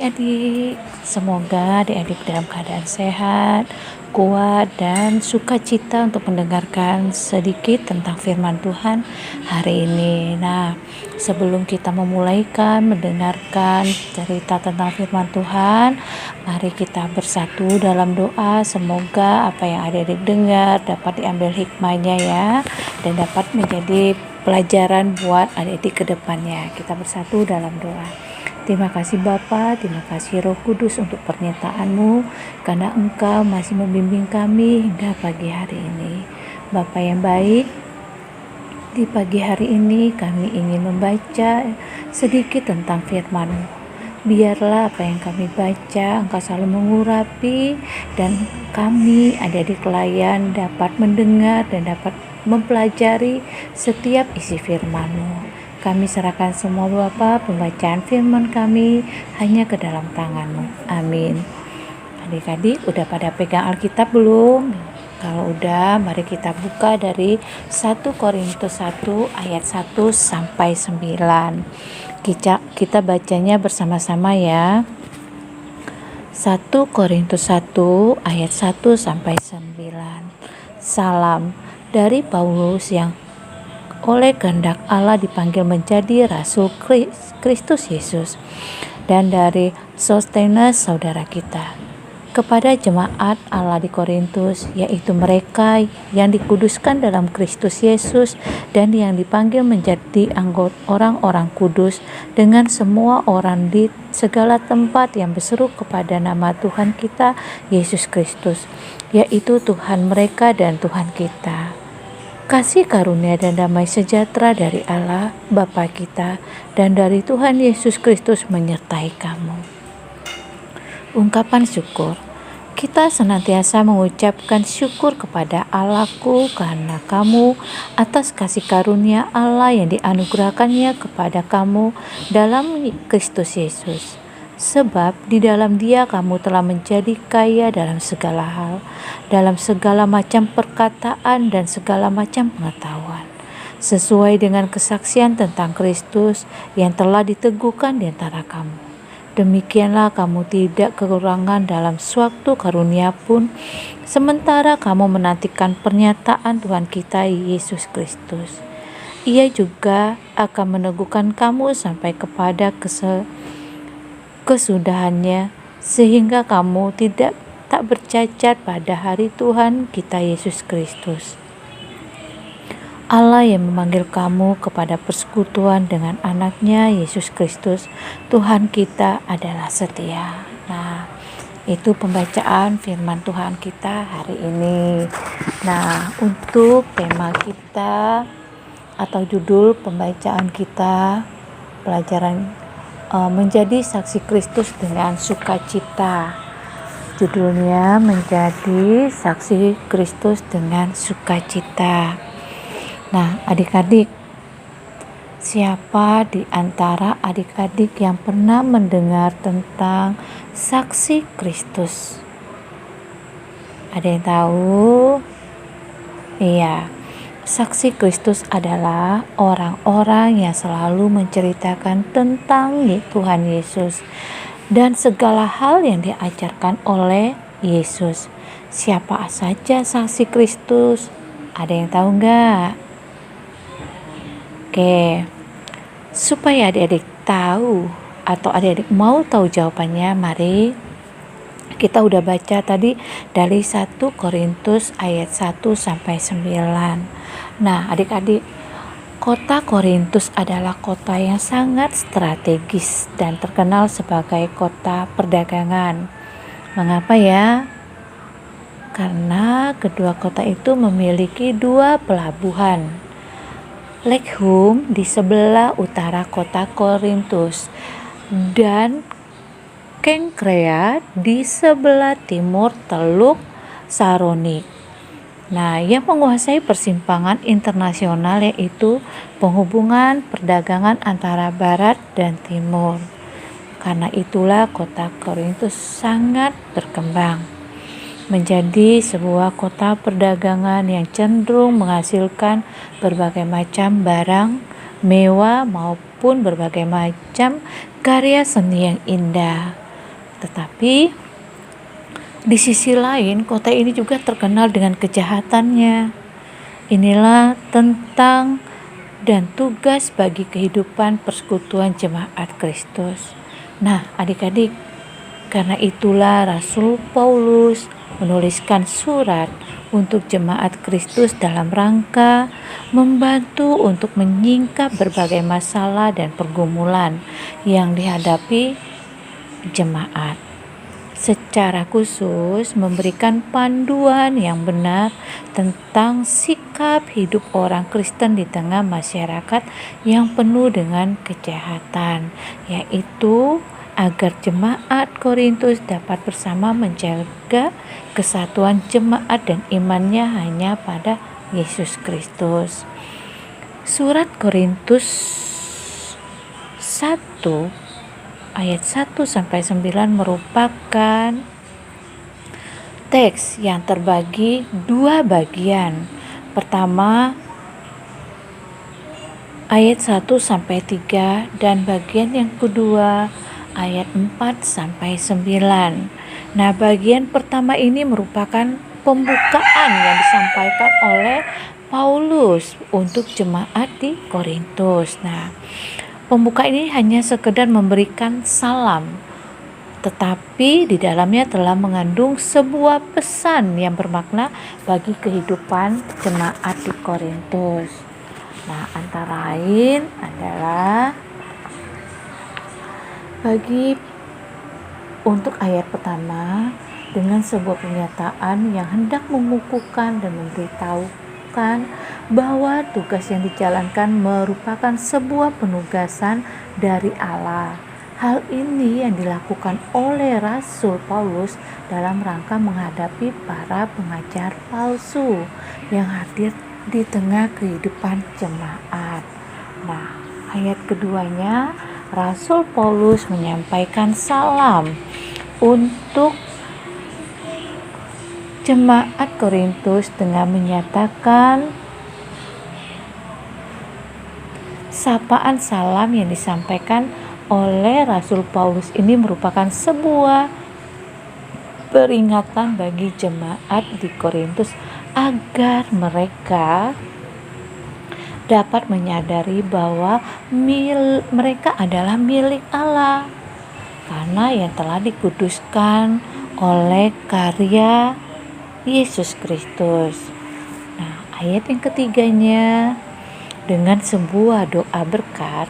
adik-adik. Semoga adik-adik dalam keadaan sehat, kuat, dan sukacita untuk mendengarkan sedikit tentang firman Tuhan hari ini. Nah, sebelum kita mendengarkan cerita tentang firman Tuhan, mari kita bersatu dalam doa. Semoga apa yang adik-adik dengar dapat diambil hikmahnya ya, dan dapat menjadi pelajaran buat adik-adik ke depannya. Kita bersatu dalam doa. Terima kasih Bapa, terima kasih Roh Kudus untuk pernyataan-Mu, karena Engkau masih membimbing kami hingga pagi hari ini. Bapa yang baik, di pagi hari ini kami ingin membaca sedikit tentang firman-Mu. Biarlah apa yang kami baca Engkau selalu mengurapi, dan kami adik-adik pelayan dapat mendengar dan dapat mempelajari setiap isi firman-Mu. Kami serahkan semua Bapa, pembacaan firman kami hanya ke dalam tangan-Mu. Amin. Adik-adik udah pada pegang Alkitab belum? Kalau udah, mari kita buka dari 1 Korintus 1 ayat 1 sampai 9. Kita bacanya bersama-sama ya. 1 Korintus 1 ayat 1 sampai 9. Salam dari Paulus yang oleh kehendak Allah dipanggil menjadi Rasul Kristus Yesus, dan dari Sostenes saudara kita, kepada jemaat Allah di Korintus, yaitu mereka yang dikuduskan dalam Kristus Yesus dan yang dipanggil menjadi anggota orang-orang kudus, dengan semua orang di segala tempat yang berseru kepada nama Tuhan kita Yesus Kristus, yaitu Tuhan mereka dan Tuhan kita. Kasih karunia dan damai sejahtera dari Allah Bapa kita dan dari Tuhan Yesus Kristus menyertai kamu. Ungkapan syukur. Kita senantiasa mengucapkan syukur kepada Allahku karena kamu atas kasih karunia Allah yang dianugerahkannya kepada kamu dalam Kristus Yesus. Sebab di dalam Dia kamu telah menjadi kaya dalam segala hal, dalam segala macam perkataan dan segala macam pengetahuan, sesuai dengan kesaksian tentang Kristus yang telah diteguhkan di antara kamu. Demikianlah kamu tidak kekurangan dalam suatu karunia pun, sementara kamu menantikan pernyataan Tuhan kita Yesus Kristus. Ia juga akan meneguhkan kamu sampai kepada kesudahannya, sehingga kamu tak bercacat pada hari Tuhan kita Yesus Kristus. Allah yang memanggil kamu kepada persekutuan dengan anaknya Yesus Kristus, Tuhan kita adalah setia. Nah, itu pembacaan firman Tuhan kita hari ini. Nah, untuk tema kita atau judul pembacaan kita, pelajaran menjadi saksi Kristus dengan sukacita. Judulnya menjadi saksi Kristus dengan sukacita. Nah, adik-adik, siapa di antara adik-adik yang pernah mendengar tentang saksi Kristus? Ada yang tahu? Iya. Saksi Kristus adalah orang-orang yang selalu menceritakan tentang Tuhan Yesus dan segala hal yang diajarkan oleh Yesus. Siapa saja saksi Kristus? Ada yang tahu enggak? Oke, supaya adik-adik tahu atau adik-adik mau tahu jawabannya, mari kita udah baca tadi dari 1 Korintus ayat 1 sampai 9. Nah, adik-adik, kota Korintus adalah kota yang sangat strategis dan terkenal sebagai kota perdagangan. Mengapa ya? Karena kedua kota itu memiliki 2 pelabuhan. Lekhum di sebelah utara kota Korintus dan Kenkrea di sebelah timur Teluk Saronik. Nah, yang menguasai persimpangan internasional yaitu penghubungan perdagangan antara barat dan timur. Karena itulah kota Korintus sangat berkembang menjadi sebuah kota perdagangan yang cenderung menghasilkan berbagai macam barang mewah maupun berbagai macam karya seni yang indah. Tetapi di sisi lain, kota ini juga terkenal dengan kejahatannya. Inilah tentang dan tugas bagi kehidupan persekutuan jemaat Kristus. Nah, adik-adik, karena itulah Rasul Paulus menuliskan surat untuk jemaat Kristus dalam rangka membantu untuk menyingkap berbagai masalah dan pergumulan yang dihadapi jemaat. Secara khusus memberikan panduan yang benar tentang sikap hidup orang Kristen di tengah masyarakat yang penuh dengan kejahatan, yaitu agar jemaat Korintus dapat bersama menjaga kesatuan jemaat dan imannya hanya pada Yesus Kristus. Surat Korintus 1 ayat 1-9 merupakan teks yang terbagi dua bagian. Pertama, ayat 1-3 dan bagian yang kedua ayat 4-9. Nah, bagian pertama ini merupakan pembukaan yang disampaikan oleh Paulus untuk jemaat di Korintus. Nah, pembuka ini hanya sekedar memberikan salam, tetapi di dalamnya telah mengandung sebuah pesan yang bermakna bagi kehidupan jemaat di Korintus. Nah, antara lain adalah untuk ayat pertama dengan sebuah pernyataan yang hendak mengukuhkan dan memberitahukan bahwa tugas yang dijalankan merupakan sebuah penugasan dari Allah. Hal ini yang dilakukan oleh Rasul Paulus dalam rangka menghadapi para pengajar palsu yang hadir di tengah kehidupan jemaat. Nah, ayat keduanya, Rasul Paulus menyampaikan salam untuk jemaat Korintus dengan menyatakan sapaan salam yang disampaikan oleh Rasul Paulus ini merupakan sebuah peringatan bagi jemaat di Korintus agar mereka dapat menyadari bahwa mereka adalah milik Allah karena yang telah dikuduskan oleh karya Yesus Kristus. Nah, ayat yang ketiganya dengan sebuah doa berkat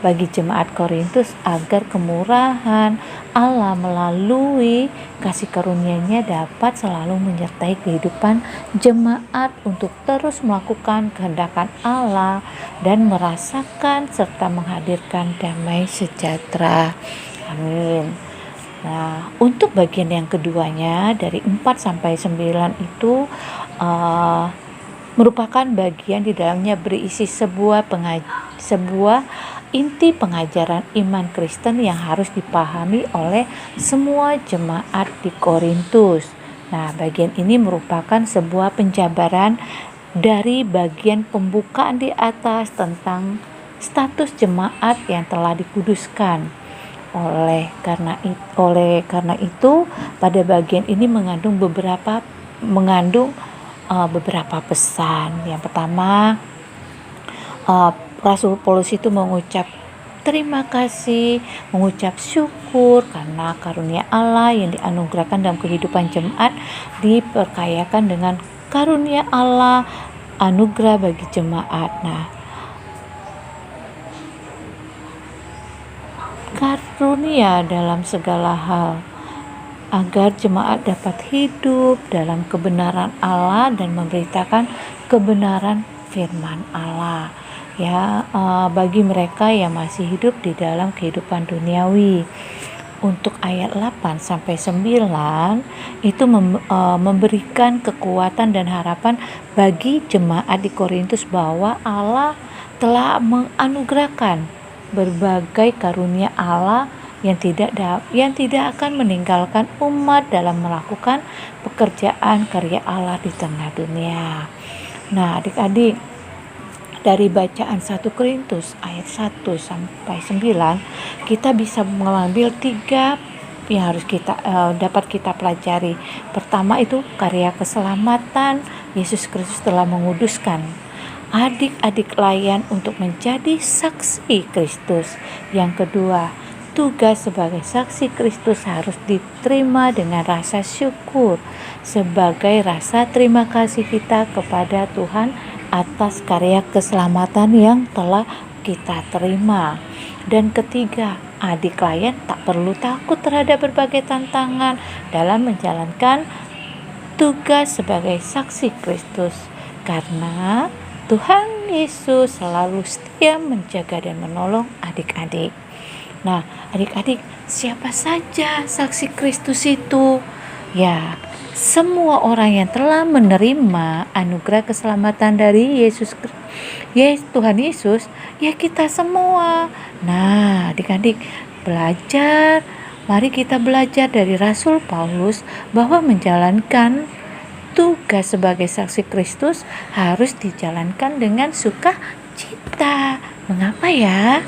bagi jemaat Korintus agar kemurahan Allah melalui kasih karunia-Nya dapat selalu menyertai kehidupan jemaat untuk terus melakukan kehendak Allah dan merasakan serta menghadirkan damai sejahtera. Amin. Nah, untuk bagian yang keduanya dari 4-9 itu merupakan bagian di dalamnya berisi sebuah inti pengajaran iman Kristen yang harus dipahami oleh semua jemaat di Korintus. Nah, bagian ini merupakan sebuah penjabaran dari bagian pembukaan di atas tentang status jemaat yang telah dikuduskan. Oleh karena itu pada bagian ini mengandung beberapa pesan. Yang pertama, Rasul Paulus itu mengucap terima kasih, mengucap syukur karena karunia Allah yang dianugerahkan dalam kehidupan jemaat diperkayakan dengan karunia Allah anugerah bagi jemaat. Nah, karunia dalam segala hal agar jemaat dapat hidup dalam kebenaran Allah dan memberitakan kebenaran firman Allah. Bagi mereka yang masih hidup di dalam kehidupan duniawi. Untuk ayat 8-9 itu memberikan kekuatan dan harapan bagi jemaat di Korintus bahwa Allah telah menganugerahkan berbagai karunia Allah yang tidak akan meninggalkan umat dalam melakukan pekerjaan karya Allah di tengah dunia. Nah, adik-adik, dari bacaan 1 Korintus ayat 1-9 kita bisa mengambil 3 yang harus dapat kita pelajari. Pertama itu karya keselamatan. Yesus Kristus telah menguduskan adik-adik layan untuk menjadi saksi Kristus. Yang kedua, tugas sebagai saksi Kristus harus diterima dengan rasa syukur sebagai rasa terima kasih kita kepada Tuhan atas karya keselamatan yang telah kita terima. Dan ketiga, adik layan tak perlu takut terhadap berbagai tantangan dalam menjalankan tugas sebagai saksi Kristus, karena Tuhan Yesus selalu setia menjaga dan menolong adik-adik. Nah, adik-adik, siapa saja saksi Kristus itu? Ya, semua orang yang telah menerima anugerah keselamatan dari Tuhan Yesus, ya kita semua. Nah, adik-adik, mari kita belajar dari Rasul Paulus bahwa menjalankan tugas sebagai saksi Kristus harus dijalankan dengan sukacita. Mengapa ya?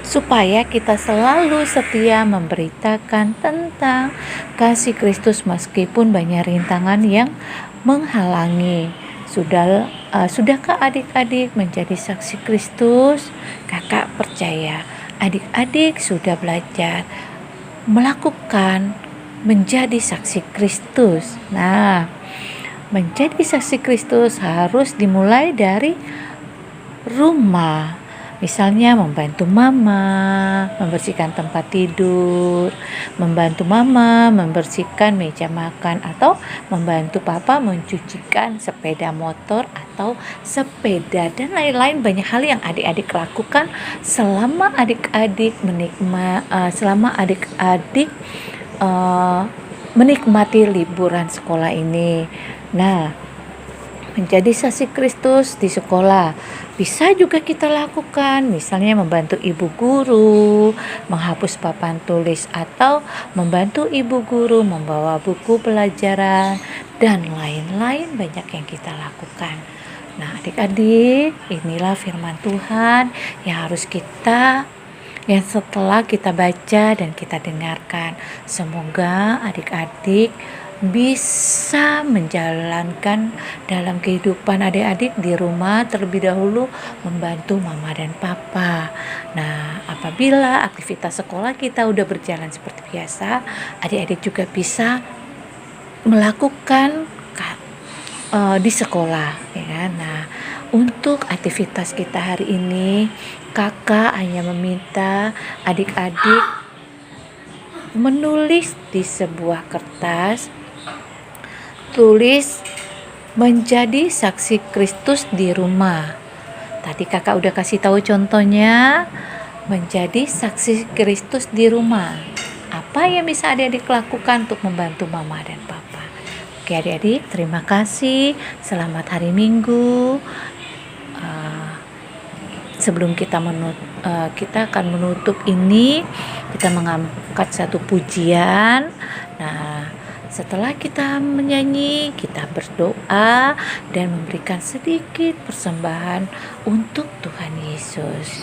Supaya kita selalu setia memberitakan tentang kasih Kristus meskipun banyak rintangan yang menghalangi. Sudahkah adik-adik menjadi saksi Kristus? Kakak percaya adik-adik sudah belajar melakukan menjadi saksi Kristus. Nah, menjadi saksi Kristus harus dimulai dari rumah. Misalnya membantu mama membersihkan tempat tidur, membantu mama membersihkan meja makan, atau membantu papa mencucikan sepeda motor atau sepeda, dan lain-lain banyak hal yang adik-adik lakukan selama adik-adik menikmati liburan sekolah ini. Nah, menjadi saksi Kristus di sekolah bisa juga kita lakukan, misalnya membantu ibu guru menghapus papan tulis, atau membantu ibu guru membawa buku pelajaran, dan lain-lain banyak yang kita lakukan. Nah, adik-adik, inilah firman Tuhan yang setelah kita baca dan kita dengarkan, semoga adik-adik bisa menjalankan dalam kehidupan adik-adik di rumah terlebih dahulu, membantu mama dan papa. Nah, apabila aktivitas sekolah kita udah berjalan seperti biasa, adik-adik juga bisa melakukan di sekolah, ya kan? Nah, untuk aktivitas kita hari ini, kakak hanya meminta adik-adik menulis di sebuah kertas, tulis menjadi saksi Kristus di rumah. Tadi kakak udah kasih tahu contohnya, menjadi saksi Kristus di rumah. Apa yang bisa adik-adik lakukan untuk membantu mama dan papa? Oke adik-adik, terima kasih. Selamat hari Minggu. Sebelum kita akan menutup ini, kita mengangkat satu pujian. Nah, setelah kita menyanyi, kita berdoa dan memberikan sedikit persembahan untuk Tuhan Yesus.